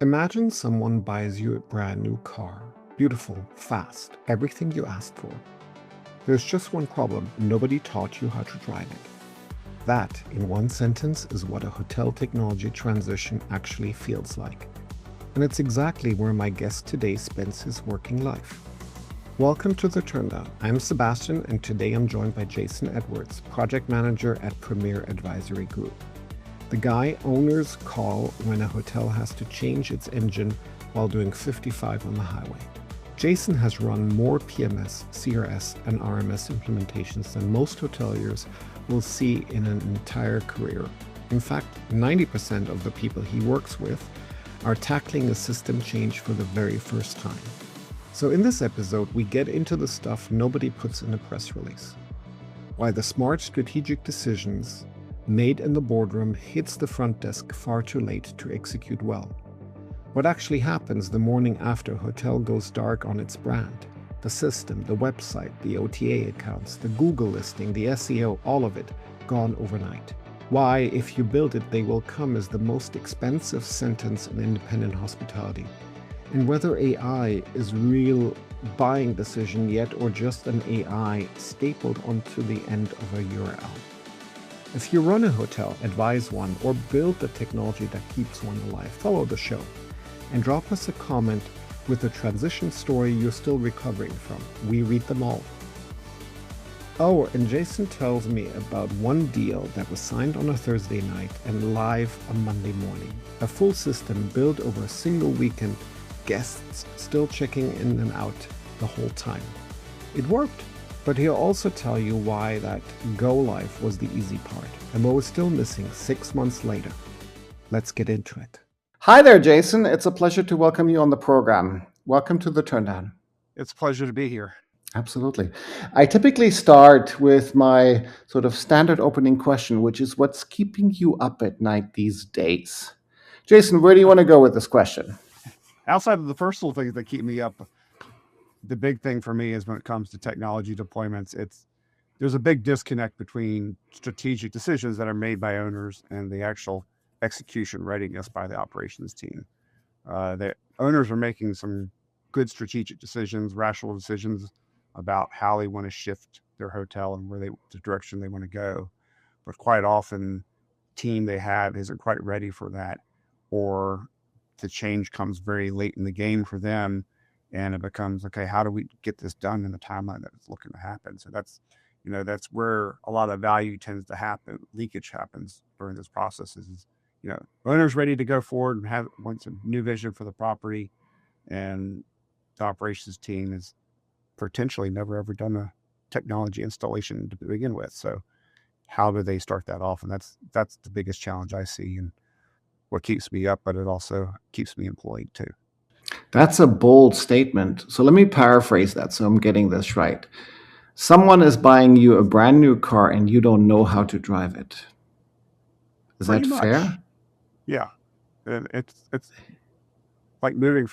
Imagine someone buys you a brand new car. Beautiful, fast, everything you asked for. There's just one problem: nobody taught you how to drive it. That, in one sentence, is what a hotel technology transition actually feels like. And it's exactly where my guest today spends his working life. Welcome to the Turndown. I'm Sebastian, and today I'm joined by Jason Edwards, project manager at Premiere Advisory Group. The guy owners call when a hotel has to change its engine while doing 55 on the highway. Jason has run more PMS, CRS, and RMS implementations than most hoteliers will see in an entire career. In fact, 90% of the people he works with are tackling a system change for the very first time. So in this episode, we get into the stuff nobody puts in a press release. Why the smart strategic decisions made in the boardroom hits the front desk far too late to execute well. What actually happens the morning after a hotel goes dark on its brand? The system, the website, the OTA accounts, the Google listing, the SEO, all of it gone overnight. Why, if you build it, they will come as the most expensive sentence in independent hospitality. And whether AI is real buying decision yet or just an AI stapled onto the end of a URL. If you run a hotel, advise one, or build the technology that keeps one alive, follow the show and drop us a comment with a transition story you're still recovering from. We read them all. Oh, and Jason tells me about one deal that was signed on a Thursday night and live on Monday morning. A full system built over a single weekend, guests still checking in and out the whole time. It worked. But he'll also tell you why that go live was the easy part and what was still missing 6 months later. Let's get into it. Hi there, Jason. It's a pleasure to welcome you on the program. Welcome to the Turndown. It's a pleasure to be here. Absolutely. I typically start with my sort of standard opening question, which is what's keeping you up at night these days? Jason, where do you want to go with this question? Outside of the personal things that keep me up, the big thing for me is when it comes to technology deployments, there's a big disconnect between strategic decisions that are made by owners and the actual execution readiness by the operations team. The owners are making some good strategic decisions, rational decisions about how they want to shift their hotel and the direction they want to go. But quite often, the team they have isn't quite ready for that, or the change comes very late in the game for them. And it becomes, okay, how do we get this done in the timeline that it's looking to happen? So that's where a lot of value tends to happen. Leakage happens during this process is, owners ready to go forward and wants a new vision for the property. And the operations team has potentially never ever done a technology installation to begin with. So how do they start that off? And that's the biggest challenge I see and what keeps me up, but it also keeps me employed too. That's a bold statement. So let me paraphrase that so I'm getting this right. Someone is buying you a brand new car and you don't know how to drive it. Is that fair? Yeah. It's like moving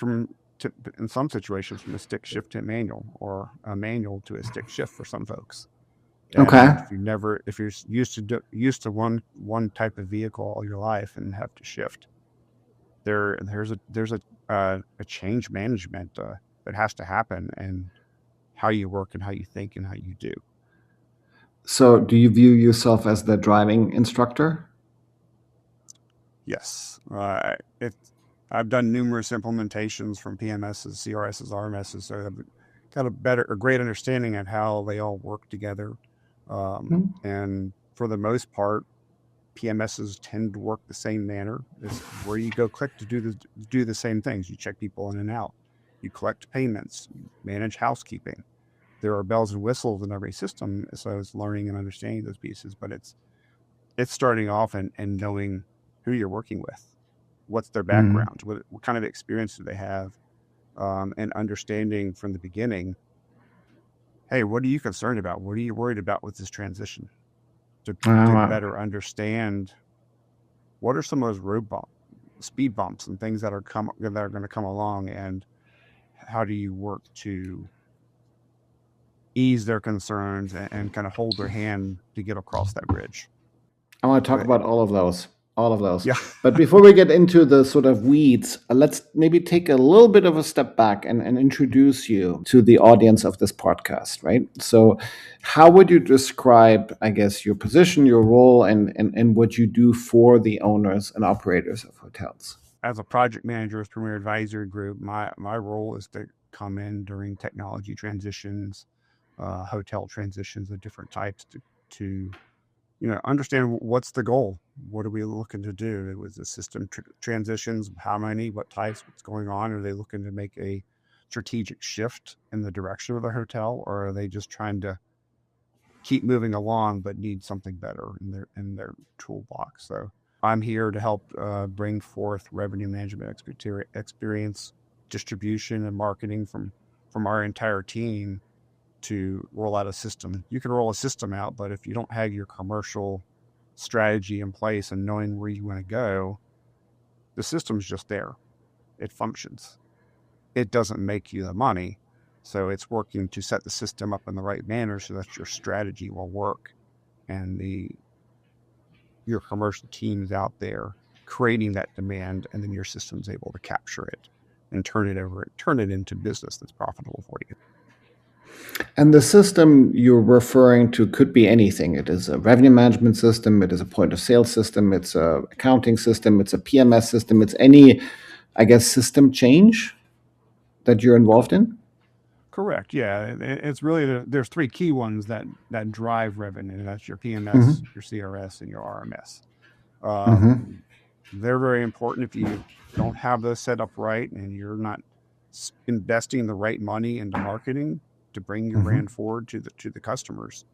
in some situations from a stick shift to a manual, or a manual to a stick shift for some folks. And okay. If you're used to one type of vehicle all your life and have to shift, there's a change management that has to happen, and how you work and how you think and how you do. So do you view yourself as the driving instructor? Yes. I've done numerous implementations from PMSs, CRSs, RMSs, so I've got a great understanding of how they all work together. And for the most part, PMSs tend to work the same manner. It's where you go click to do the same things. You check people in and out. You collect payments. You manage housekeeping. There are bells and whistles in every system, so I was learning and understanding those pieces. But it's starting off and knowing who you're working with, what's their background, what kind of experience do they have, and understanding from the beginning, hey, what are you concerned about? What are you worried about with this transition? To better understand what are some of those speed bumps and things that are going to come along, and how do you work to ease their concerns and kind of hold their hand to get across that bridge. I want to talk about all of those. all of those. Yeah. But before we get into the sort of weeds, let's maybe take a little bit of a step back and introduce you to the audience of this podcast, right? So, how would you describe, I guess, your position, your role, and what you do for the owners and operators of hotels? As a project manager with Premiere Advisory Group, my role is to come in during technology transitions, hotel transitions of different types to understand what's the goal. What are we looking to do? It was the system transitions, how many, what types, what's going on? Are they looking to make a strategic shift in the direction of the hotel, or are they just trying to keep moving along but need something better in their toolbox? So I'm here to help bring forth revenue management experience, distribution, and marketing from our entire team to roll out a system. You can roll a system out, but if you don't have your commercial strategy in place and knowing where you want to go, the system's just there. It functions. It doesn't make you the money. So it's working to set the system up in the right manner so that your strategy will work and your commercial team's out there creating that demand, and then your system's able to capture it and turn it into business that's profitable for you. And the system you're referring to could be anything. It is a revenue management system. It is a point of sale system. It's a accounting system. It's a PMS system. It's any, I guess, system change that you're involved in. Correct. Yeah, it's really there's three key ones that drive revenue. That's your PMS, Mm-hmm. your CRS, and your RMS. Mm-hmm. They're very important. If you don't have those set up right and you're not investing the right money into marketing to bring your Mm-hmm. brand forward to the customers,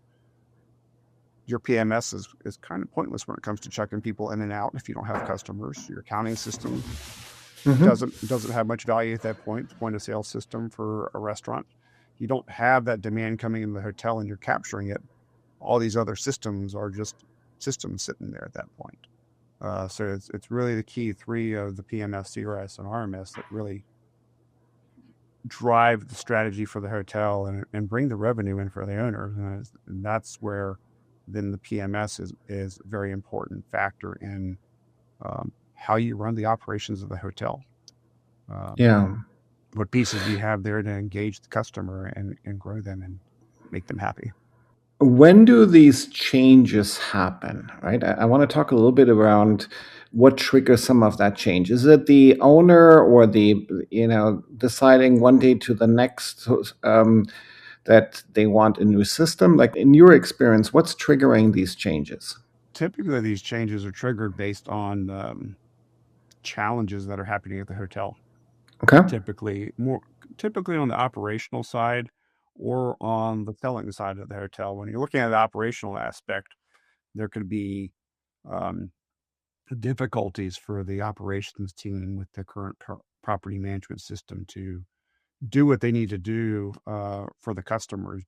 your PMS is kind of pointless when it comes to checking people in and out. If you don't have customers, your accounting system Mm-hmm. doesn't have much value at that point. The point of sale system for a restaurant, you don't have that demand coming in the hotel and you're capturing it. All these other systems are just systems sitting there at that point. So it's really the key three of the PMS, CRS, and RMS that really drive the strategy for the hotel and bring the revenue in for the owners. And that's where then the PMS is a very important factor in how you run the operations of the hotel. Yeah. What pieces do you have there to engage the customer and grow them and make them happy? When do these changes happen, right? I want to talk a little bit around what triggers some of that change. Is it the owner or deciding one day to the next that they want a new system? Like in your experience, what's triggering these changes? Typically, these changes are triggered based on challenges that are happening at the hotel. Okay. Typically on the operational side or on the selling side of the hotel. When you're looking at the operational aspect, there could be difficulties for the operations team with the current property management system to do what they need to do for the customers.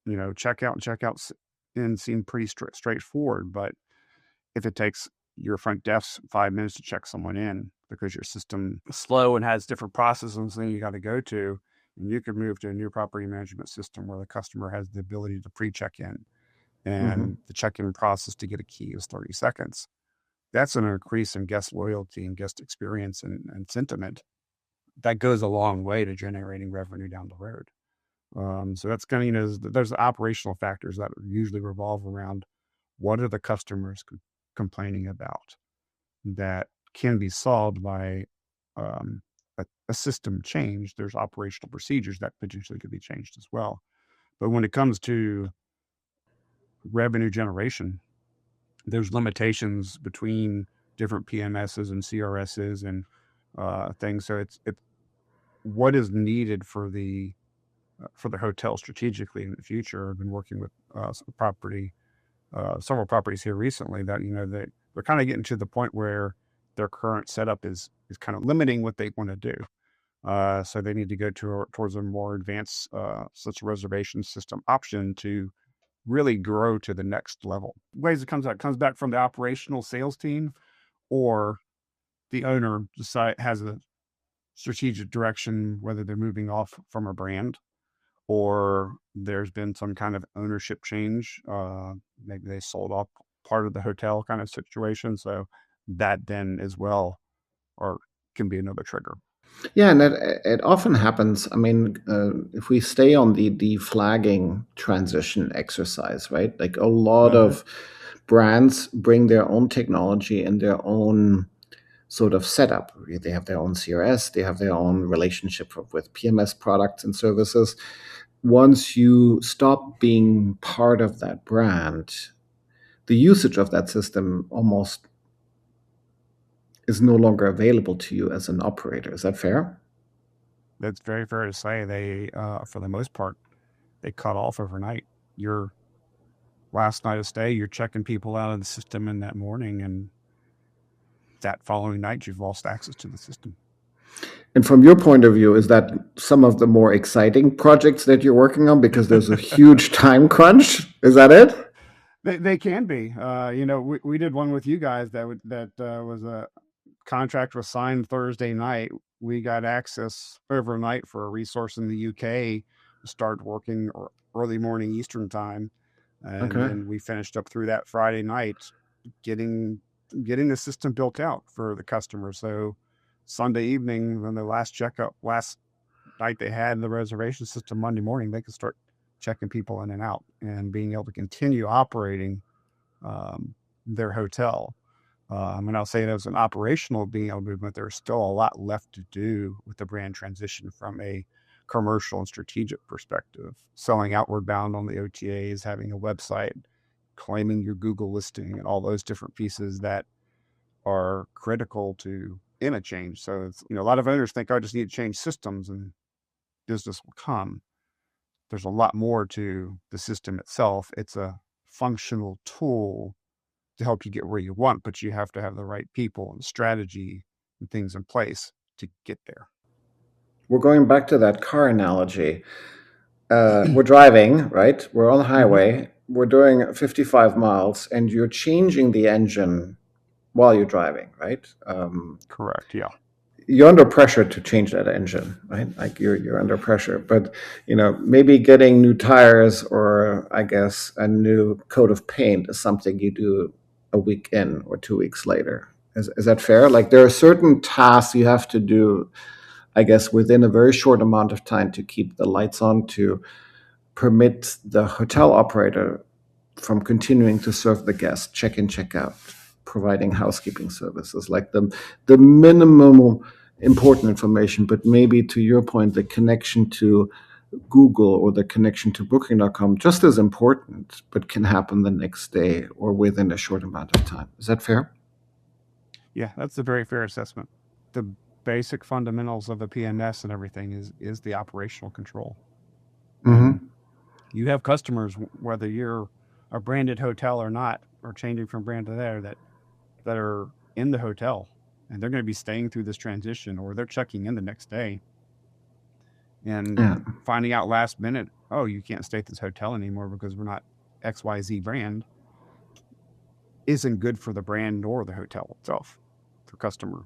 Checkout and checkouts in seem pretty straightforward, but if it takes your front desk 5 minutes to check someone in because your system is slow and has different processes that you got to go to, and you could move to a new property management system where the customer has the ability to pre-check in, and the check-in process to get a key is 30 seconds. That's an increase in guest loyalty and guest experience and sentiment. That goes a long way to generating revenue down the road. So that's kind of, there's operational factors that usually revolve around what are the customers complaining about that can be solved by a system change. There's operational procedures that potentially could be changed as well. But when it comes to revenue generation, there's limitations between different PMSs and CRSs and things. So it's what is needed for the hotel strategically in the future. I've been working with several properties here recently that they're kind of getting to the point where their current setup is kind of limiting what they want to do. So they need to go towards a more advanced such a reservation system option to really grow to the next level. Ways it comes back from the operational sales team, or the owner has a strategic direction, whether they're moving off from a brand or there's been some kind of ownership change. Maybe they sold off part of the hotel kind of situation. So that then as well, or can be another trigger. Yeah, and it often happens. I mean, if we stay on the deflagging transition exercise, right? Like a lot of brands bring their own technology and their own sort of setup. They have their own CRS, they have their own relationship with PMS products and services. Once you stop being part of that brand, the usage of that system almost is no longer available to you as an operator. Is that fair? That's very fair to say. They, for the most part, they cut off overnight. Your last night of stay, you're checking people out of the system in that morning, and that following night, you've lost access to the system. And from your point of view, is that some of the more exciting projects that you're working on because there's a huge time crunch? Is that it? They can be. We did one with you guys that was a contract was signed Thursday night. We got access overnight for a resource in the UK to start working early morning Eastern time, and then we finished up through that Friday night, getting the system built out for the customer. So Sunday evening, when the last night they had the reservation system, Monday morning they could start checking people in and out and being able to continue operating their hotel. And I'll say it as an operational being able to, but there's still a lot left to do with the brand transition from a commercial and strategic perspective. Selling outward bound on the OTAs, having a website, claiming your Google listing, and all those different pieces that are critical in a change. So a lot of owners think, I just need to change systems and business will come. There's a lot more to the system itself. It's a functional tool to help you get where you want, but you have to have the right people and strategy and things in place to get there. We're going back to that car analogy. We're driving, right? We're on the highway. We're doing 55 miles, and you're changing the engine while you're driving, right? Correct. Yeah. You're under pressure to change that engine, right? Like you're under pressure, but maybe getting new tires or I guess a new coat of paint is something you do a week in or 2 weeks later. Is that fair? Like there are certain tasks you have to do, I guess, within a very short amount of time to keep the lights on, to permit the hotel operator from continuing to serve the guest, check in, check out, providing housekeeping services, like the minimum important information, but maybe to your point, the connection to Google or the connection to Booking.com just as important, but can happen the next day or within a short amount of time. Is that fair? Yeah, that's a very fair assessment. The basic fundamentals of a PMS and everything is the operational control. You have customers, whether you're a branded hotel or not, or changing from brand to there, that are in the hotel, and they're going to be staying through this transition, or they're checking in the next day and finding out last minute, oh, you can't stay at this hotel anymore because we're not XYZ brand, isn't good for the brand or the hotel itself, for customer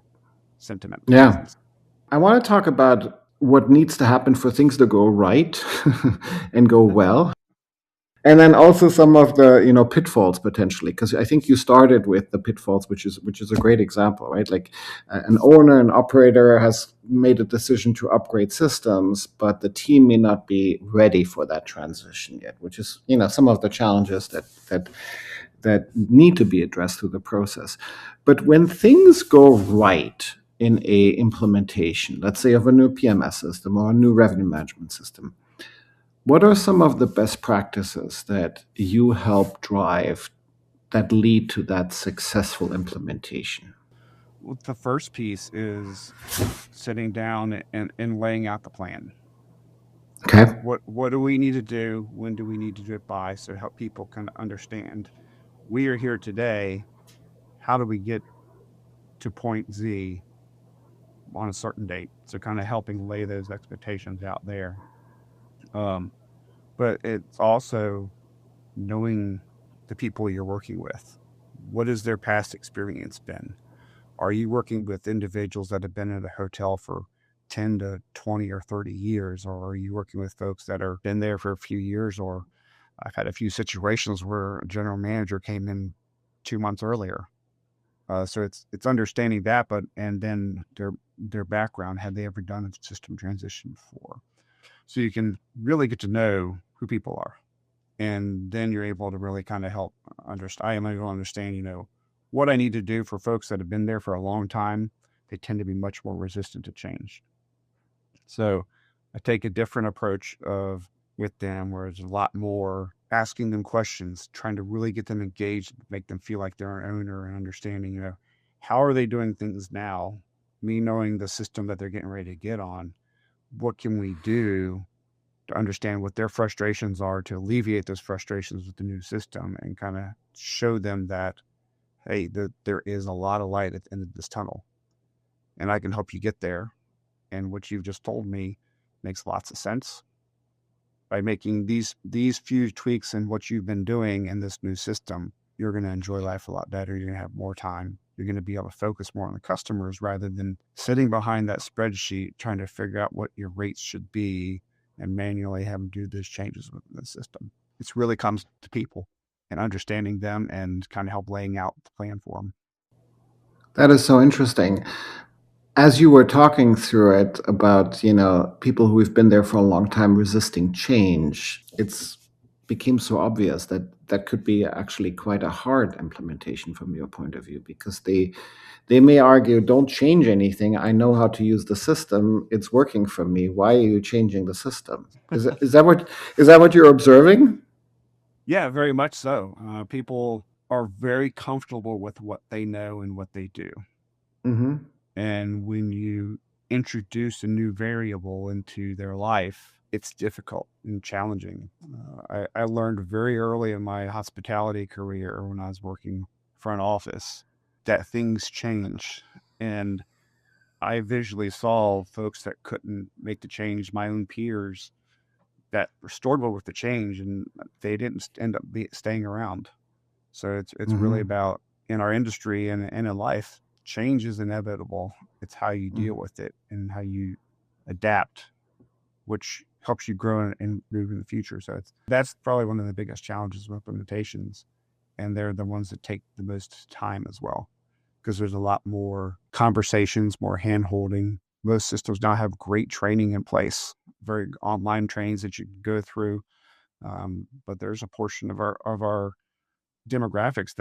sentiment. Yeah. I want to talk about what needs to happen for things to go right and go well. And then also some of the pitfalls potentially, because I think you started with the pitfalls, which is a great example, right? Like an owner, an operator has made a decision to upgrade systems, but the team may not be ready for that transition yet, which is some of the challenges that need to be addressed through the process. But when things go right in a implementation, let's say of a new PMS system or a new revenue management system, what are some of the best practices that you help drive that lead to that successful implementation? Well, the first piece is sitting down and laying out the plan. Okay. What do we need to do? When do we need to do it by? So help people kind of understand, we are here today. How do we get to point Z on a certain date? So kind of helping lay those expectations out there. But it's also knowing the people you're working with. What has their past experience been? Are you working with individuals that have been in a hotel for 10 to 20 or 30 years? Or are you working with folks that have been there for a few years? Or I've had a few situations where a general manager came in 2 months earlier. So it's understanding that, and then their background. Had they ever done a system transition before? So you can really get to know who people are, and then you're able to really kind of help understand. I am able to understand, what I need to do for folks that have been there for a long time. They tend to be much more resistant to change. So I take a different approach with them, where it's a lot more asking them questions, trying to really get them engaged, make them feel like they're an owner, and understanding, how are they doing things now? Me knowing the system that they're getting ready to get on, what can we do to understand what their frustrations are, to alleviate those frustrations with the new system, and kind of show them that, hey, there is a lot of light at the end of this tunnel, and I can help you get there. And what you've just told me makes lots of sense. By making these few tweaks in what you've been doing in this new system, you're going to enjoy life a lot better. You're going to have more time. You're going to be able to focus more on the customers rather than sitting behind that spreadsheet trying to figure out what your rates should be and manually have them do those changes within the system. It really comes to people and understanding them and kind of help laying out the plan for them. That is so interesting. As you were talking through it about, people who have been there for a long time resisting change, it's became so obvious that that could be actually quite a hard implementation from your point of view, because they may argue, don't change anything. I know how to use the system. It's working for me. Why are you changing the system? Is that what you're observing? Yeah, very much so. People are very comfortable with what they know and what they do. Mm-hmm. And when you introduce a new variable into their life, it's difficult and challenging. I learned very early in my hospitality career, when I was working front office, that things change. And I visually saw folks that couldn't make the change, my own peers that were struggled with the change, and they didn't end up staying around. So it's really about, in our industry and in life, change is inevitable. It's how you deal with it and how you adapt, which helps you grow and move in the future. So that's probably one of the biggest challenges with implementations. And they're the ones that take the most time as well, because there's a lot more conversations, more hand holding. Most systems now have great training in place, very online trainings that you can go through. But there's a portion of our demographics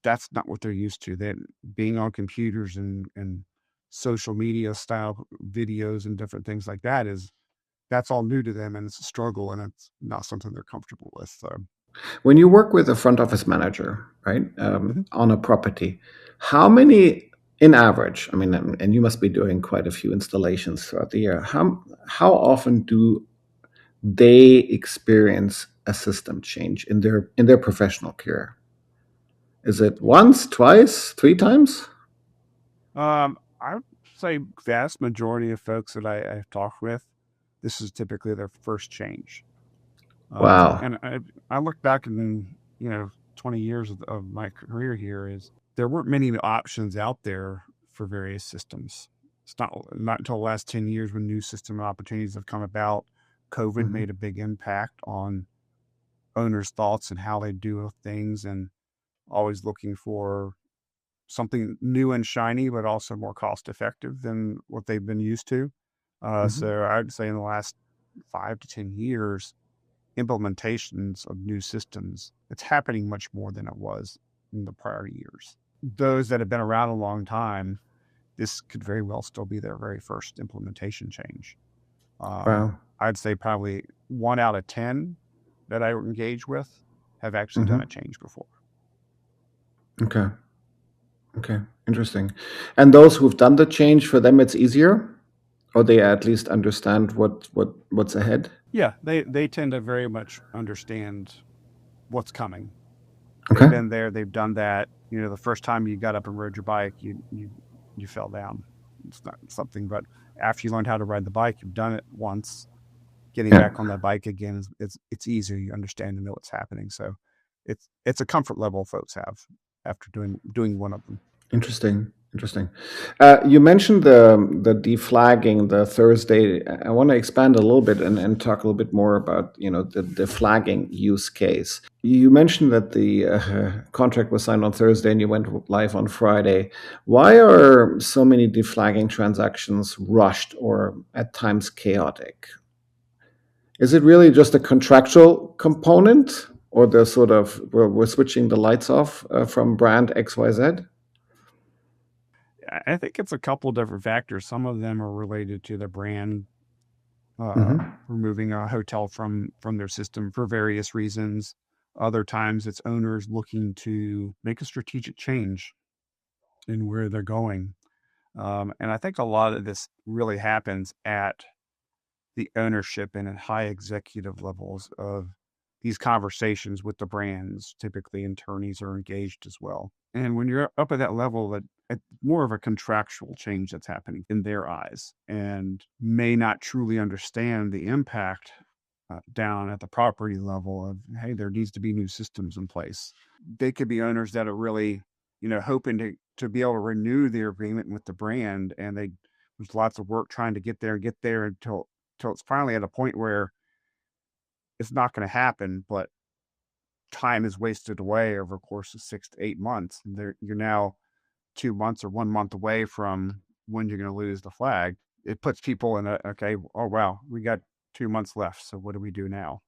that's not what they're used to. That being on computers and social media style videos and different things like that's all new to them, and it's a struggle, and it's not something they're comfortable with. So when you work with a front office manager, right, on a property, how many in average, I mean, and you must be doing quite a few installations throughout the year, how often do they experience a system change in their professional career? Is it once, twice, 3 times? I would say vast majority of folks that I've talked with, this is typically their first change. Wow. And I look back and 20 years of my career here, is there weren't many options out there for various systems. It's not until the last 10 years when new system opportunities have come about. COVID made a big impact on owners' thoughts and how they do things, and always looking for something new and shiny, but also more cost effective than what they've been used to. So I'd say in the last 5 to 10 years, implementations of new systems, it's happening much more than it was in the prior years. Those that have been around a long time, this could very well still be their very first implementation change. Wow. I'd say probably 1 out of 10 that I engage with have actually done a change before. Okay, interesting. And those who've done the change, for them it's easier, or they at least understand what's ahead? Yeah, they tend to very much understand what's coming. Okay. They've been there, they've done that. The first time you got up and rode your bike, you fell down. It's not something, but after you learned how to ride the bike, you've done it once. Getting back on that bike again, it's easier. You understand and know what's happening. So it's a comfort level folks have after doing one of them. Interesting. Interesting. You mentioned the deflagging, the Thursday. I want to expand a little bit and talk a little bit more about the deflagging use case. You mentioned that the contract was signed on Thursday and you went live on Friday. Why are so many deflagging transactions rushed or at times chaotic? Is it really just a contractual component, or the sort of we're switching the lights off from brand XYZ? I think it's a couple different factors. Some of them are related to the brand Mm-hmm. removing a hotel from their system for various reasons. Other times it's owners looking to make a strategic change in where they're going. And I think a lot of this really happens at the ownership and at high executive levels of these conversations with the brands. Typically, attorneys are engaged as well. And when you're up at that level, that it's more of a contractual change that's happening in their eyes, and may not truly understand the impact down at the property level of, hey, there needs to be new systems in place. They could be owners that are really, hoping to be able to renew their agreement with the brand, and there's lots of work trying to get there until it's finally at a point where it's not going to happen, but time is wasted away over a course of 6 to 8 months. You're now 2 months or 1 month away from when you're going to lose the flag. It puts people in okay, oh wow, we got 2 months left. So what do we do now?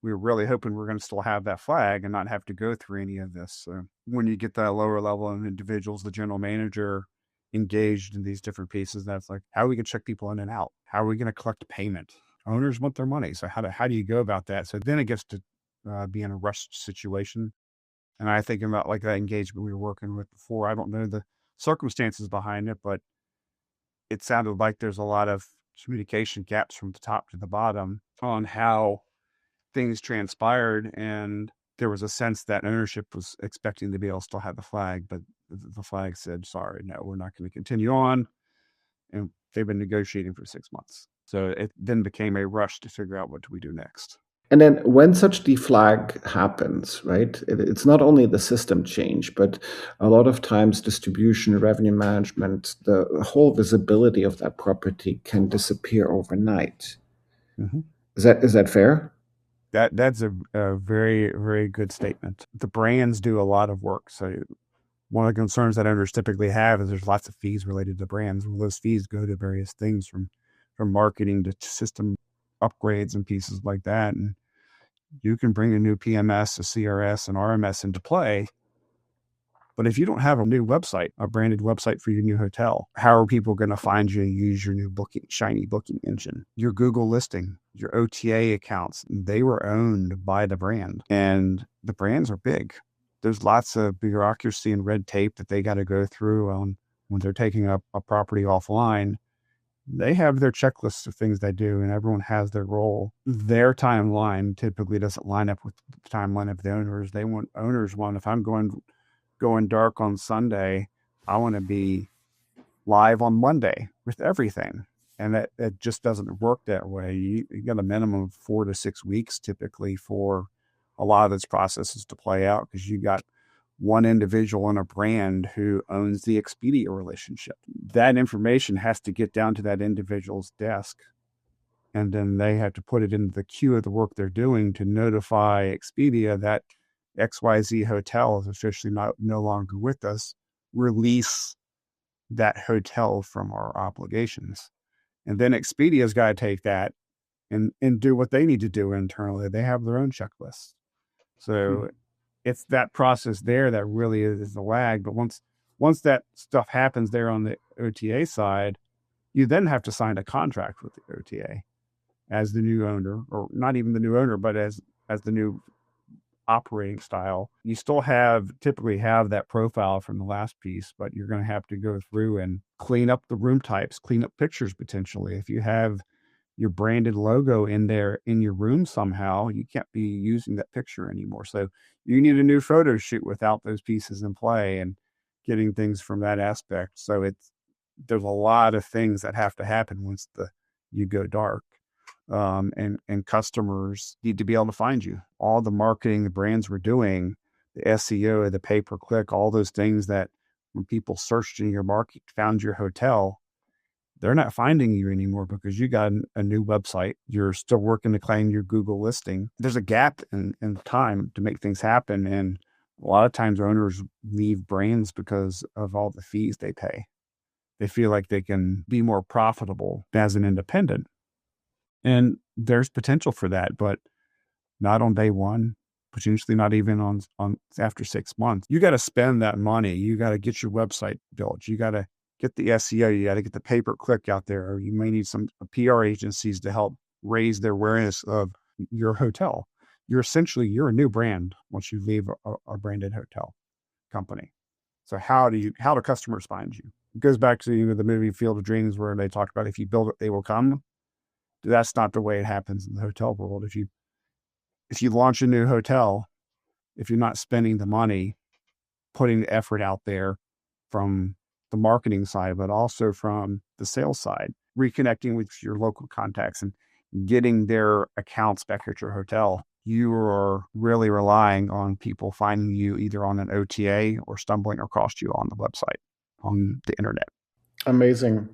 We were really hoping we're going to still have that flag and not have to go through any of this. So when you get that lower level of individuals, the general manager engaged in these different pieces, that's like, how are we going to check people in and out? How are we going to collect payment? Owners want their money. So how do you go about that? So then it gets to be in a rushed situation. And I think about like that engagement we were working with before. I don't know the circumstances behind it, but it sounded like there's a lot of communication gaps from the top to the bottom on how things transpired. And there was a sense that ownership was expecting to be able to still have the flag, but the flag said, sorry, no, we're not going to continue on. And they've been negotiating for 6 months. So it then became a rush to figure out, what do we do next? And then when such deflag happens, right, it's not only the system change, but a lot of times distribution, revenue management, the whole visibility of that property can disappear overnight. Mm-hmm. Is that fair? That's a very, very good statement. The brands do a lot of work. So one of the concerns that owners typically have is there's lots of fees related to brands. Well, those fees go to various things from marketing to system upgrades and pieces like that. And you can bring a new PMS, a CRS, and RMS into play. But if you don't have a new website, a branded website for your new hotel, how are people going to find you and use your new shiny booking engine? Your Google listing, your OTA accounts, they were owned by the brand, and the brands are big. There's lots of bureaucracy and red tape that they got to go through on when they're taking a property offline. They have their checklists of things they do, and everyone has their role. Their timeline typically doesn't line up with the timeline of the owners. Owners want, if I'm going dark on Sunday, I want to be live on Monday with everything. And that just doesn't work that way. You got a minimum of 4 to 6 weeks typically for a lot of those processes to play out, because you got one individual in a brand who owns the Expedia relationship. That information has to get down to that individual's desk, and then they have to put it into the queue of the work they're doing to notify Expedia that XYZ hotel is officially no longer with us. Release that hotel from our obligations. And then Expedia's got to take that and do what they need to do internally. They have their own checklists. So it's that process there that really is the lag. But once that stuff happens there on the OTA side, you then have to sign a contract with the OTA as the new owner, or not even the new owner, but as the new operating style. You still typically have that profile from the last piece, but you're going to have to go through and clean up the room types, clean up pictures potentially. If you have your branded logo in there in your room somehow, you can't be using that picture anymore. So you need a new photo shoot without those pieces in play, and getting things from that aspect. So there's a lot of things that have to happen once you go dark. And customers need to be able to find you. All the marketing the brands were doing, the SEO, the pay-per-click, all those things that when people searched in your market, found your hotel, they're not finding you anymore because you got a new website. You're still working to claim your Google listing. There's a gap in time to make things happen. And a lot of times owners leave brands because of all the fees they pay. They feel like they can be more profitable as an independent. And there's potential for that, but not on day one, potentially not even on after 6 months. You got to spend that money. You got to get your website built. You got to get the SEO. You got to get the pay-per-click out there. Or you may need some PR agencies to help raise the awareness of your hotel. You're a new brand once you leave a branded hotel company. So how do customers find you? It goes back to the movie Field of Dreams, where they talk about if you build it, they will come. That's not the way it happens in the hotel world. If you launch a new hotel, if you're not spending the money, putting the effort out there from the marketing side, but also from the sales side, reconnecting with your local contacts and getting their accounts back at your hotel, you are really relying on people finding you either on an OTA or stumbling across you on the website, on the internet. Amazing.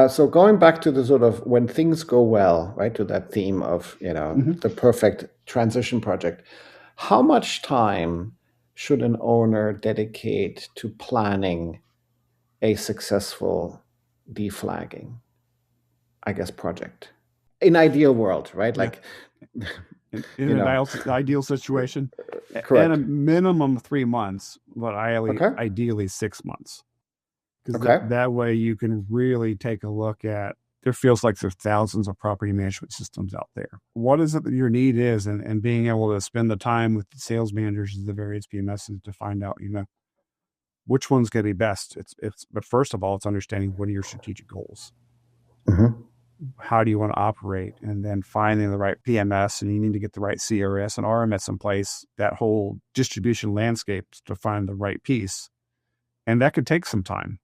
So going back to the sort of when things go well, right, to that theme of, the perfect transition project, how much time should an owner dedicate to planning a successful deflagging, I guess, project? In ideal world, right? Yeah. Like, in an ideal situation, correct. at a minimum 3 months, but ideally 6 months. Because that way you can really take a look at, there feels like there's thousands of property management systems out there. What is it that your need is? And being able to spend the time with the sales managers of the various PMSs to find out, which one's going to be best. But first of all, it's understanding what are your strategic goals. Mm-hmm. How do you want to operate? And then finding the right PMS, and you need to get the right CRS and RMS in place, that whole distribution landscape to find the right piece. And that could take some time.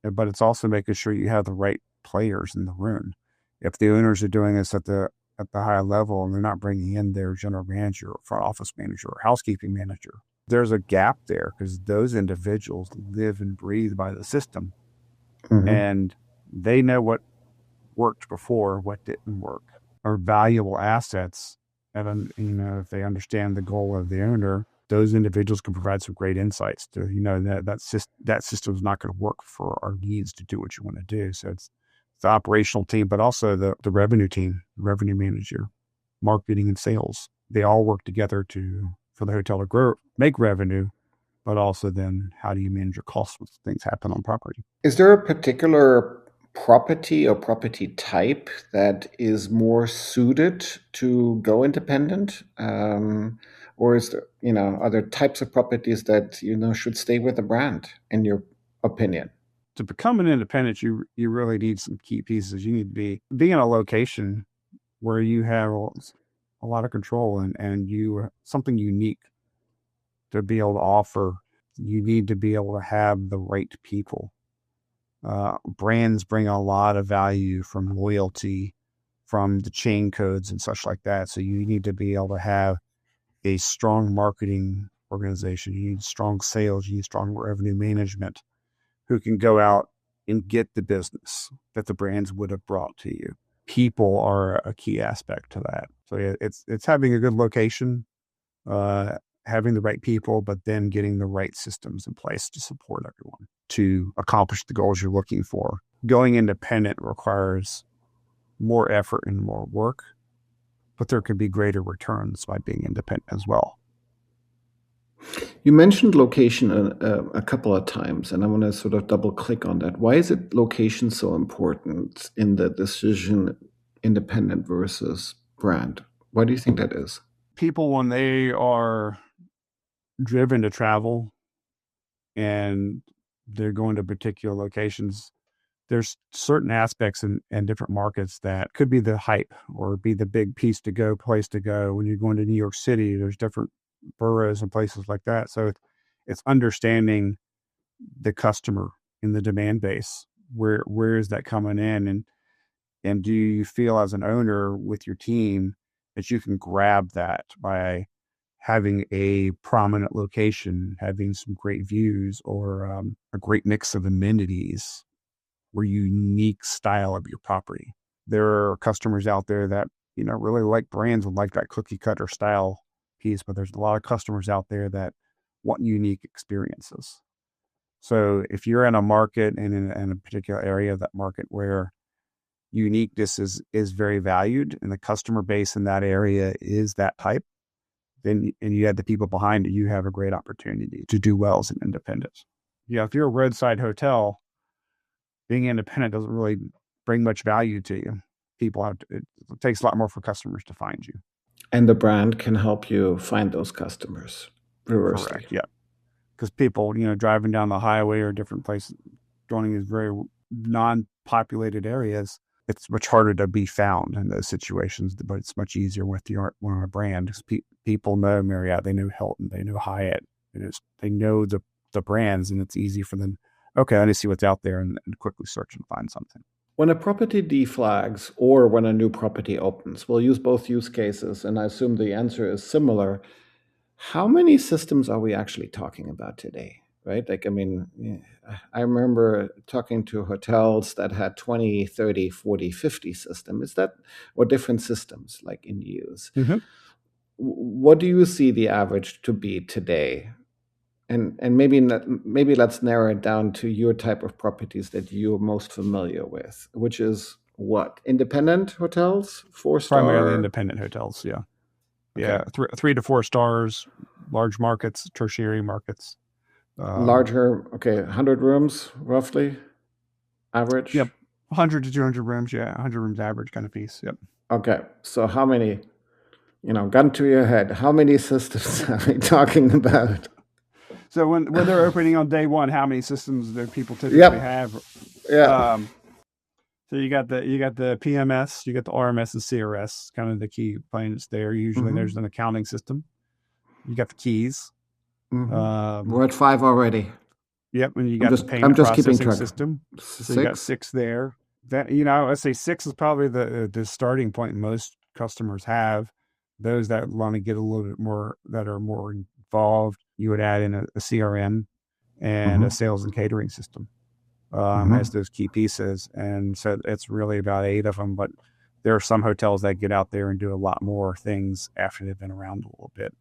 But it's also making sure you have the right players in the room. If the owners are doing this at the high level and they're not bringing in their general manager or front office manager or housekeeping manager, there's a gap there because those individuals live and breathe by the system. Mm-hmm. And they know what worked before, what didn't work, are valuable assets. And, if they understand the goal of the owner, those individuals can provide some great insights to, that system is not going to work for our needs to do what you want to do. So it's the operational team, but also the revenue team, revenue manager, marketing and sales. They all work together for the hotel to grow, make revenue, but also then how do you manage your costs when things happen on property? Is there a particular property or property type that is more suited to go independent? Or is there, are there types of properties that, should stay with the brand, in your opinion? To become an independent, you really need some key pieces. You need to be in a location where you have a lot of control and you something unique to be able to offer. You need to be able to have the right people. Brands bring a lot of value from loyalty, from the chain codes and such like that. So you need to be able to have a strong marketing organization. You need strong sales. You need strong revenue management who can go out and get the business that the brands would have brought to you. People are a key aspect to that. So it's having a good location, having the right people, but then getting the right systems in place to support everyone to accomplish the goals you're looking for. Going independent requires more effort and more work, but there can be greater returns by being independent as well. You mentioned location a couple of times, and I want to sort of double click on that. Why is location so important in the decision, independent versus brand? Why do you think that is? People, when they are driven to travel and they're going to particular locations, there's certain aspects in different markets that could be the hype or be the big place to go. When you're going to New York City, there's different boroughs and places like that. So it's understanding the customer in the demand base. Where is that coming in? And do you feel as an owner with your team that you can grab that by having a prominent location, having some great views, or a great mix of amenities, or unique style of your property. There are customers out there that, really like brands and like that cookie cutter style piece, but there's a lot of customers out there that want unique experiences. So if you're in a market and in a particular area of that market where uniqueness is very valued and the customer base in that area is that type, then, and you have the people behind it, you have a great opportunity to do well as an independent. Yeah, if you're a roadside hotel, being independent doesn't really bring much value to you. It takes a lot more for customers to find you. And the brand can help you find those customers. Reversely. Correct, yeah. Because people, driving down the highway or different places, joining these very non-populated areas, it's much harder to be found in those situations, but it's much easier with a brand. Because people know Marriott, they know Hilton, they know Hyatt, they know the brands, and it's easy for them. Okay, I need to see what's out there and quickly search and find something. When a property deflags or when a new property opens, we'll use both use cases, and I assume the answer is similar. How many systems are we actually talking about today? Right? I remember talking to hotels that had 20, 30, 40, 50 systems. Or different systems like in use? Mm-hmm. What do you see the average to be today? And maybe let's narrow it down to your type of properties that you're most familiar with, which is what? Independent hotels? 4-star? Primarily independent hotels, yeah. Okay. Yeah, 3 to 4 stars, large markets, tertiary markets. Larger, 100 rooms, roughly, average? Yep, 100 to 200 rooms, 100 rooms average kind of piece, yep. Okay, so how many, gun to your head, how many systems are we talking about? So when they're opening on day one, how many systems do people typically have? Yeah. So you got the PMS, you got the RMS and CRS, kind of the key planets there. Usually there's an accounting system. You got the keys. We're at 5 already. Yep, and you got the payment processing system. So 6? you got 6 there. That I'd say 6 is probably the starting point most customers have. Those that want to get a little bit more, that are more involved, you would add in a CRM and a sales and catering system as those key pieces. And so it's really about 8 of them, but there are some hotels that get out there and do a lot more things after they've been around a little bit.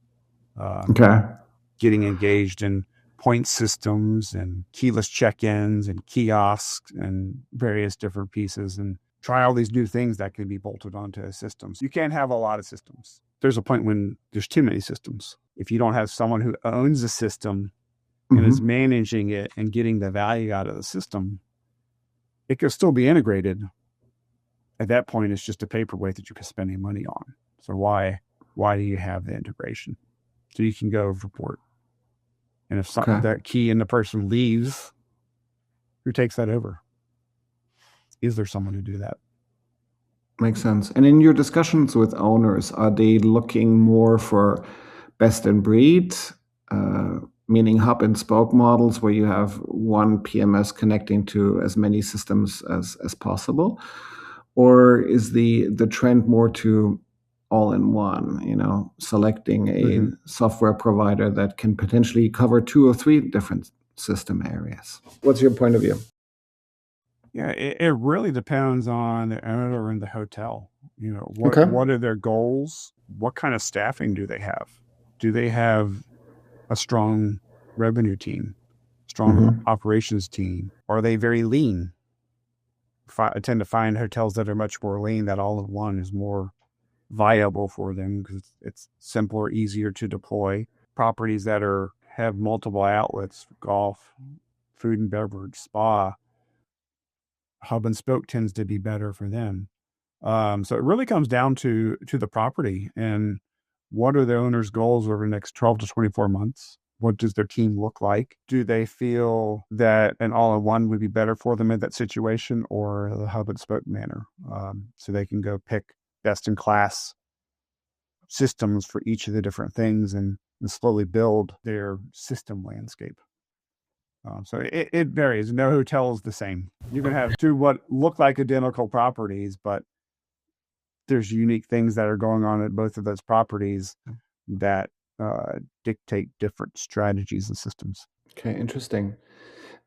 Getting engaged in point systems and keyless check-ins and kiosks and various different pieces, and try all these new things that can be bolted onto systems. You can't have a lot of systems. There's a point when there's too many systems. If you don't have someone who owns the system and is managing it and getting the value out of the system, it could still be integrated. At that point, it's just a paperweight that you're spending money on. So why do you have the integration? So you can go report. And if that key and the person leaves, who takes that over? Is there someone to do that? Makes sense. And in your discussions with owners, are they looking more for best in breed, meaning hub and spoke models where you have one PMS connecting to as many systems as possible? Or is the trend more to all in one, selecting a software provider that can potentially cover 2 or 3 different system areas? What's your point of view? Yeah, it really depends on the owner and the hotel. What are their goals? What kind of staffing do they have? Do they have a strong revenue team, strong operations team? Are they very lean? I tend to find hotels that are much more lean, that all in one is more viable for them because it's simpler, easier to deploy. Properties that have multiple outlets, golf, food and beverage, spa, hub and spoke tends to be better for them. So it really comes down to the property and what are the owner's goals over the next 12 to 24 months? What does their team look like? Do they feel that an all-in-one would be better for them in that situation, or the hub and spoke manner? So they can go pick best-in-class systems for each of the different things and slowly build their system landscape. So it varies. No hotel is the same. You can have 2 what look like identical properties, but there's unique things that are going on at both of those properties that dictate different strategies and systems. Okay, interesting.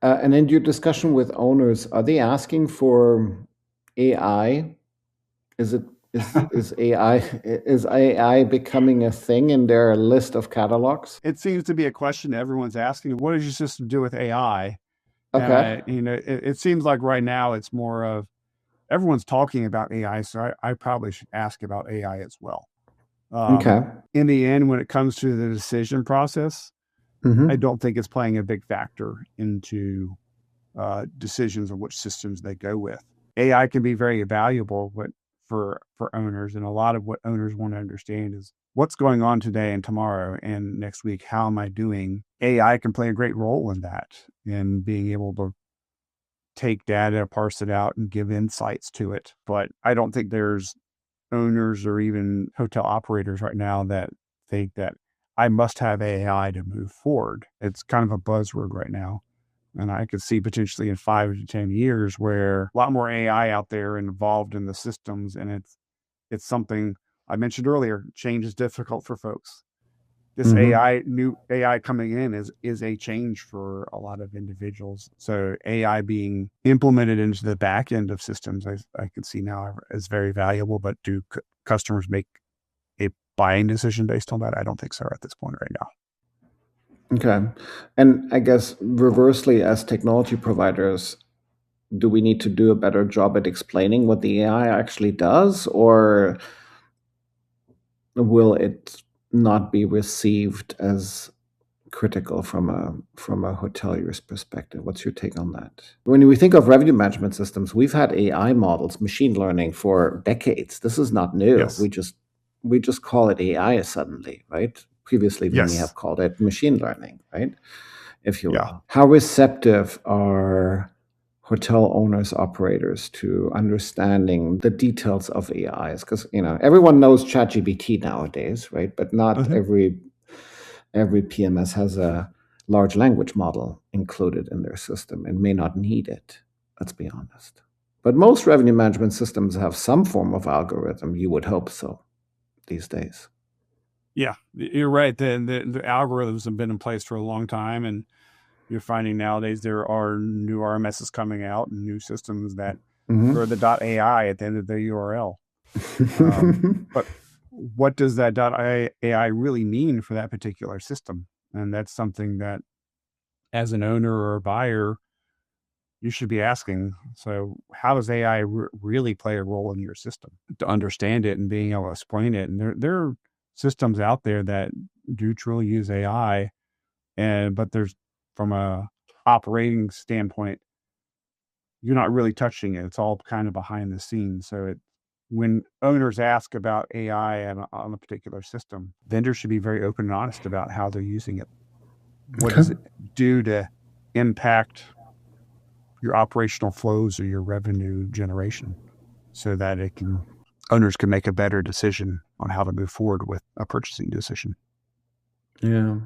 And in your discussion with owners, are they asking for AI? Is it is AI becoming a thing in their list of catalogs? It seems to be a question everyone's asking. What does your system do with AI? Okay. And it seems like right now it's more of everyone's talking about AI, so I probably should ask about AI as well. Okay. In the end, when it comes to the decision process, I don't think it's playing a big factor into decisions on which systems they go with. AI can be very valuable, but for owners, and a lot of what owners want to understand is what's going on today and tomorrow and next week. How am I doing? AI can play a great role in that, in being able to take data, parse it out, and give insights to it. But I don't think there's owners or even hotel operators right now that think that I must have AI to move forward. It's kind of a buzzword right now. And I could see potentially in 5 to 10 years where a lot more AI out there involved in the systems. And it's something I mentioned earlier, change is difficult for folks. This new AI coming in is a change for a lot of individuals. So AI being implemented into the back end of systems, I can see now is very valuable. But do customers make a buying decision based on that? I don't think so at this point right now. Okay. And I guess reversely, as technology providers, do we need to do a better job at explaining what the AI actually does, or will it not be received as critical from a hotelier's perspective? What's your take on that? When we think of revenue management systems, we've had AI models, machine learning for decades. This is not new. Yes. We just call it AI suddenly, right? Previously, we may have called it machine learning, right? If you will. Yeah. How receptive are hotel owners, operators to understanding the details of AIs? Because everyone knows ChatGPT nowadays, right? But not every PMS has a large language model included in their system and may not need it. Let's be honest. But most revenue management systems have some form of algorithm. You would hope so these days. Yeah, you're right. The algorithms have been in place for a long time, and you're finding nowadays there are new RMSs coming out and new systems that throw the .ai at the end of the URL. But what does that .ai really mean for that particular system? And that's something that, as an owner or a buyer, you should be asking. So how does AI really play a role in your system? To understand it and being able to explain it. And there are systems out there that do truly use AI, but there's, from a operating standpoint, you're not really touching it. It's all kind of behind the scenes. So when owners ask about AI on a particular system, vendors should be very open and honest about how they're using it. What does it do to impact your operational flows or your revenue generation, so that owners can make a better decision on how to move forward with a purchasing decision. Yeah,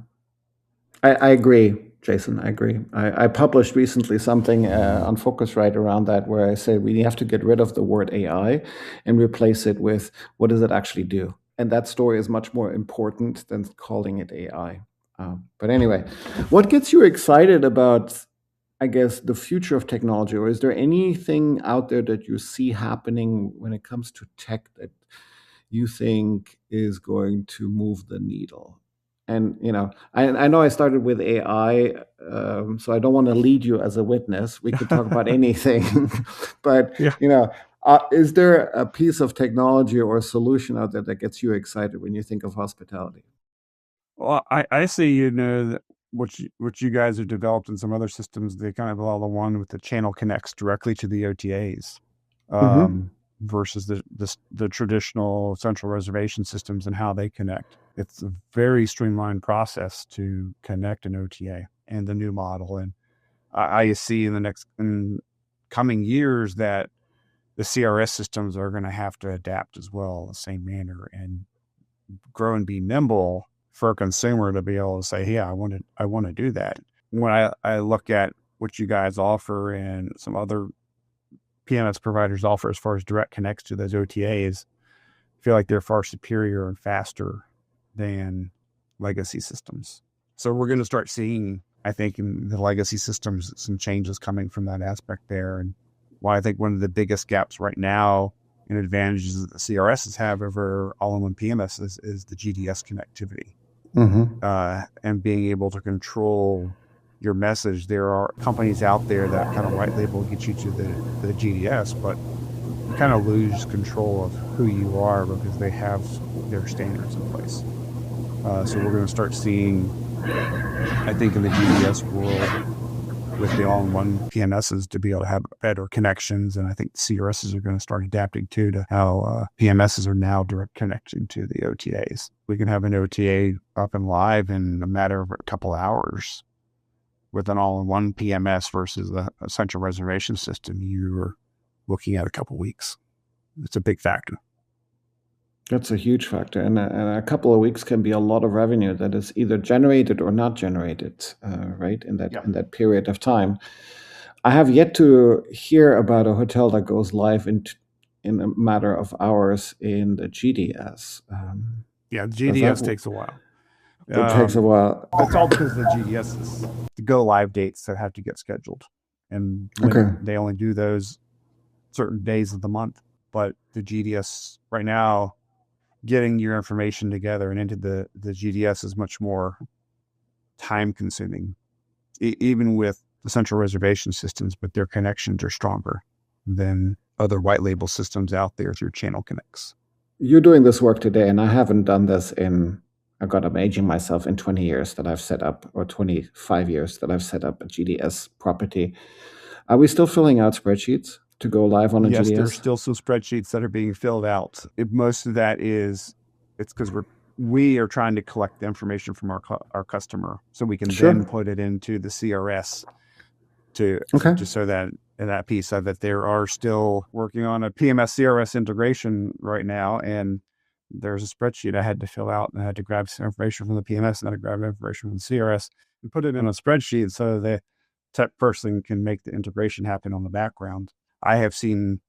I agree, Jason. I agree. I published recently something on Focusrite around that, where I say we have to get rid of the word AI and replace it with what does it actually do? And that story is much more important than calling it AI. But anyway, what gets you excited about, I guess, the future of technology? Or is there anything out there that you see happening when it comes to tech that you think is going to move the needle? And I know I started with AI, so I don't want to lead you as a witness. We could talk about anything, but is there a piece of technology or a solution out there that gets you excited when you think of hospitality? Well, I see, that what you guys have developed in some other systems, they kind of allow the one with the channel connects directly to the OTAs, versus the traditional central reservation systems and how they connect. It's a very streamlined process to connect an OTA and the new model. And I see in coming years that the CRS systems are going to have to adapt as well in the same manner and grow and be nimble for a consumer to be able to say, yeah, I want to do that. When I look at what you guys offer and some other PMS providers offer as far as direct connects to those OTAs, I feel like they're far superior and faster than legacy systems. So we're going to start seeing, I think, in the legacy systems, some changes coming from that aspect there. And why I think one of the biggest gaps right now and advantages that the CRSs have over all-in-one PMS is the GDS connectivity. And being able to control your message. There are companies out there that kind of white label get you to the GDS, but you kind of lose control of who you are because they have their standards in place. So we're going to start seeing, I think, in the GDS world with the all-in-one PMSs to be able to have better connections. And I think CRSs are going to start adapting to how PMSs are now direct connecting to the OTAs. We can have an OTA up and live in a matter of a couple hours with an all-in-one PMS versus a central reservation system. You're looking at a couple weeks. It's a big factor. That's a huge factor. And a couple of weeks can be a lot of revenue that is either generated or not generated, right, in that period of time. I have yet to hear about a hotel that goes live in a matter of hours in the GDS. The GDS takes a while. It takes a while. It's all because of the GDSs, the go live dates that have to get scheduled. And they only do those certain days of the month. But the GDS right now, getting your information together and into the GDS is much more time consuming, even with the central reservation systems, but their connections are stronger than other white label systems out there through channel connects. You're doing this work today, and I haven't done this I'm aging myself, in 20 years that I've set up, or 25 years that I've set up a GDS property. Are we still filling out spreadsheets to go live on a GDS? Yes, there's still some spreadsheets that are being filled out. Most of that it's because we are trying to collect the information from our customer, so we can then put it into the CRS to so that in that piece of that there are still working on a PMS CRS integration right now, and there's a spreadsheet I had to fill out, and I had to grab some information from the PMS and I had to grab information from the CRS and put it in a spreadsheet so the tech person can make the integration happen on the background. I have seen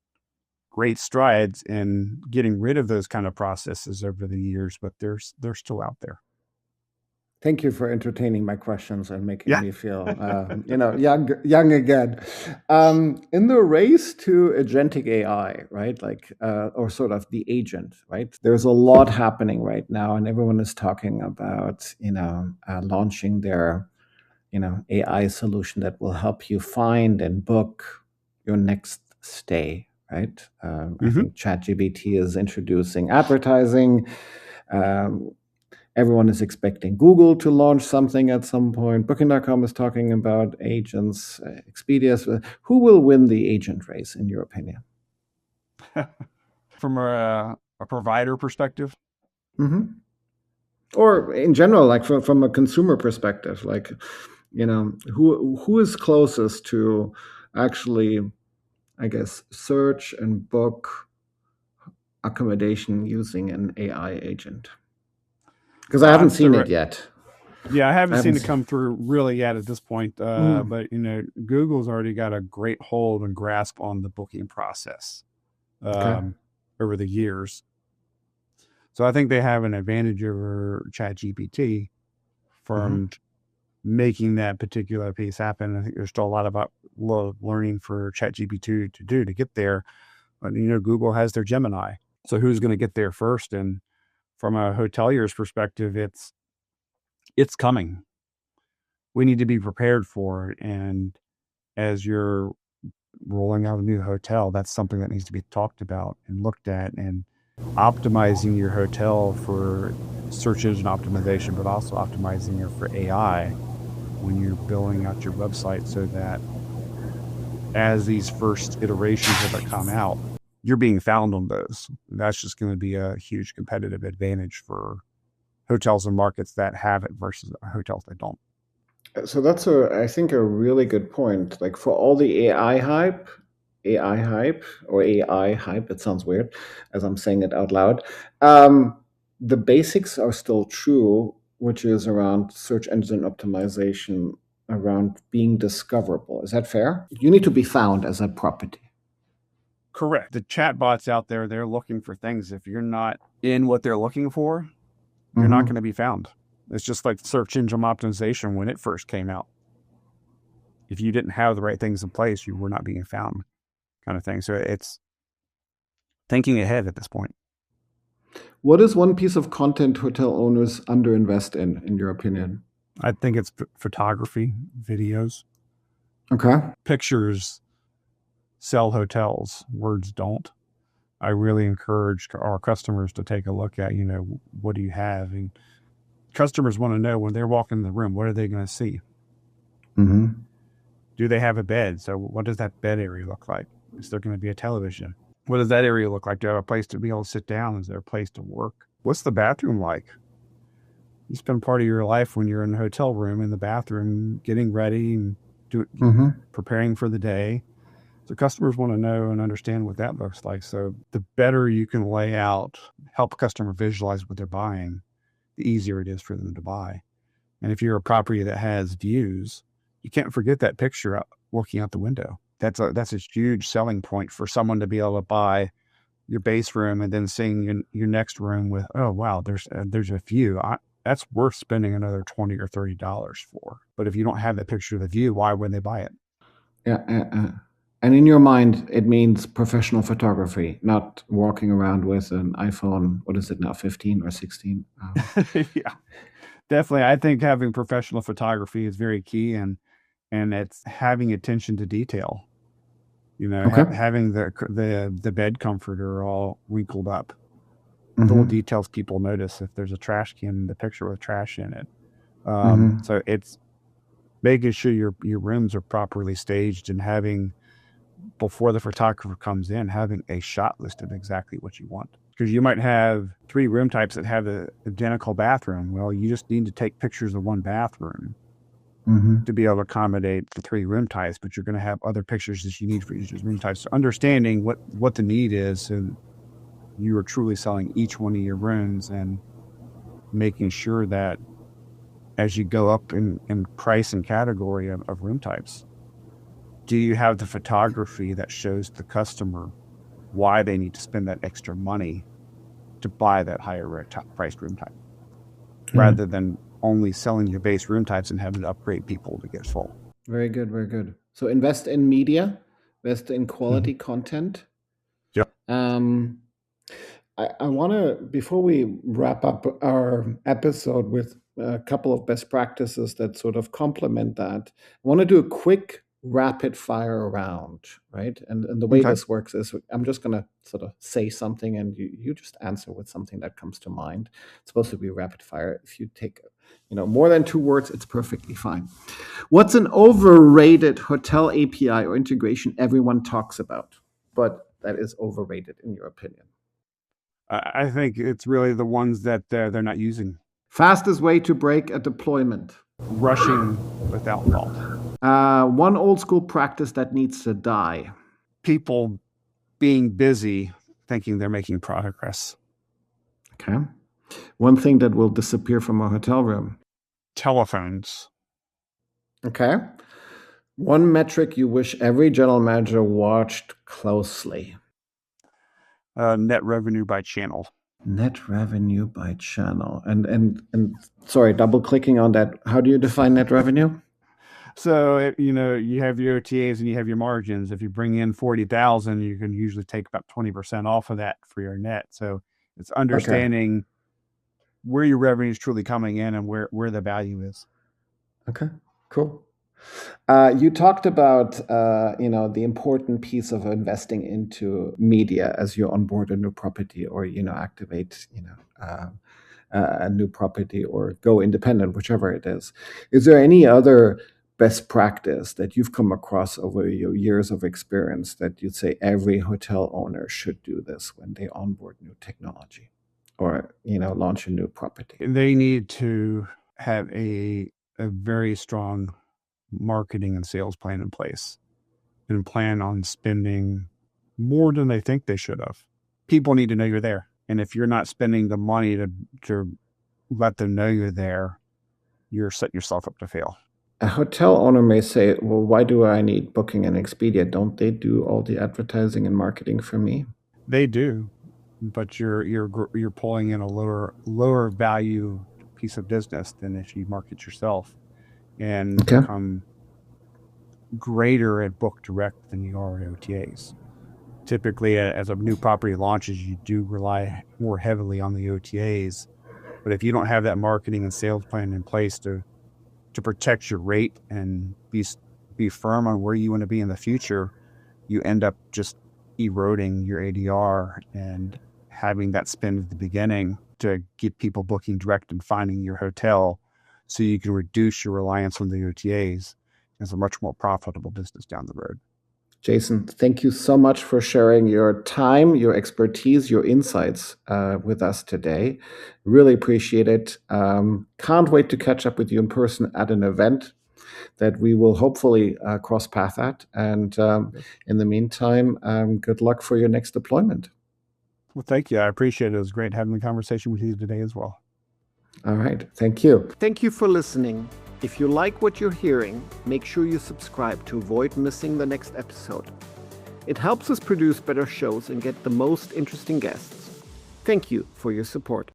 great strides in getting rid of those kind of processes over the years, but they're still out there. Thank you for entertaining my questions and making me feel, young again. In the race to agentic AI, right? Or sort of the agent, right? There's a lot happening right now, and everyone is talking about, launching their, AI solution that will help you find and book your next stay, right? I think ChatGPT is introducing advertising. Everyone is expecting Google to launch something at some point. Booking.com is talking about agents. Expedia. Who will win the agent race, in your opinion? From a provider perspective? Or in general, from a consumer perspective, who is closest to actually, I guess, search and book accommodation using an AI agent? Because I haven't seen it yet. Yeah, I haven't seen it come through really yet at this point. But Google's already got a great hold and grasp on the booking process over the years. So I think they have an advantage over ChatGPT from making that particular piece happen. I think there's still a lot of learning for ChatGPT to do to get there. But Google has their Gemini. So who's going to get there first? And from a hotelier's perspective, it's coming. We need to be prepared for it. And as you're rolling out a new hotel, that's something that needs to be talked about and looked at, and optimizing your hotel for search engine optimization, but also optimizing it for AI when you're building out your website, so that as these first iterations of it come out, you're being found on those. That's just going to be a huge competitive advantage for hotels and markets that have it versus hotels that don't. So that's I think a really good point. For all the AI hype, it sounds weird as I'm saying it out loud. The basics are still true, which is around search engine optimization, around being discoverable. Is that fair? You need to be found as a property. Correct. The chatbots out there, they're looking for things. If you're not in what they're looking for, you're not going to be found. It's just like search engine optimization when it first came out. If you didn't have the right things in place, you were not being found, kind of thing. So it's thinking ahead at this point. What is one piece of content hotel owners underinvest in your opinion? I think it's photography, videos. Okay. Pictures sell hotels, words don't. I really encourage our customers to take a look at, what do you have? And customers want to know when they're walking in the room, what are they going to see? Mm-hmm. Do they have a bed? So what does that bed area look like? Is there going to be a television? What does that area look like? Do you have a place to be able to sit down? Is there a place to work? What's the bathroom like? You spend part of your life when you're in a hotel room in the bathroom, getting ready and preparing for the day. So customers want to know and understand what that looks like. So the better you can lay out, help a customer visualize what they're buying, the easier it is for them to buy. And if you're a property that has views, you can't forget that picture looking out the window. That's a huge selling point for someone to be able to buy your base room and then seeing your next room with, oh, wow, there's a view. That's worth spending another $20 or $30 for. But if you don't have that picture of the view, why would they buy it? Yeah. And in your mind, it means professional photography, not walking around with an iPhone, what is it now, 15 or 16? Yeah, definitely. I think having professional photography is very key, and it's having attention to detail. Having the bed comforter all wrinkled up. Little details people notice. If there's a trash can in the picture with trash in it. So it's making sure your rooms are properly staged and having, before the photographer comes in, having a shot list of exactly what you want. Because you might have 3 room types that have the identical bathroom. Well, you just need to take pictures of one bathroom to be able to accommodate the 3 room types, but you're going to have other pictures that you need for each of those room types. So understanding what the need is, and you are truly selling each one of your rooms and making sure that as you go up in price and category of room types, do you have the photography that shows the customer why they need to spend that extra money to buy that higher priced room type, rather than only selling your base room types and having to upgrade people to get full? Very good, very good. So invest in media, invest in quality content. Yep. I want to, before we wrap up our episode with a couple of best practices that sort of complement that, I want to do a quick rapid fire round, right? And the way this works is I'm just going to sort of say something and you just answer with something that comes to mind. It's supposed to be rapid fire. If you take more than 2 words, it's perfectly fine. What's an overrated hotel API or integration everyone talks about, but that is overrated in your opinion? I think it's really the ones that they're not using. Fastest way to break a deployment? Rushing without fault. One old school practice that needs to die? People being busy thinking they're making progress. Okay. One thing that will disappear from a hotel room? Telephones. Okay. One metric you wish every general manager watched closely? Net revenue by channel. Net revenue by channel. And sorry, double clicking on that. How do you define net revenue? So, you have your OTAs and you have your margins. If you bring in 40,000, you can usually take about 20% off of that for your net. So it's understanding where your revenue is truly coming in and where the value is. Okay, cool. You talked about, the important piece of investing into media as you onboard a new property or, activate, a new property or go independent, whichever it is. Is there any other best practice that you've come across over your years of experience that you'd say every hotel owner should do this when they onboard new technology or, launch a new property? They need to have a very strong marketing and sales plan in place and plan on spending more than they think they should have. People need to know you're there. And if you're not spending the money to let them know you're there, you're setting yourself up to fail. A hotel owner may say, well, why do I need Booking and Expedia? Don't they do all the advertising and marketing for me? They do, but you're pulling in a lower value piece of business than if you market yourself and Okay. become greater at book direct than you are at OTAs. Typically, as a new property launches, you do rely more heavily on the OTAs. But if you don't have that marketing and sales plan in place to protect your rate and be firm on where you want to be in the future, you end up just eroding your ADR and having that spend at the beginning to get people booking direct and finding your hotel so you can reduce your reliance on the OTAs as a much more profitable business down the road. Jason, thank you so much for sharing your time, your expertise, your insights with us today. Really appreciate it. Can't wait to catch up with you in person at an event that we will hopefully cross path at. And in the meantime, good luck for your next deployment. Well, thank you. I appreciate it. It was great having the conversation with you today as well. All right. Thank you. Thank you for listening. If you like what you're hearing, make sure you subscribe to avoid missing the next episode. It helps us produce better shows and get the most interesting guests. Thank you for your support.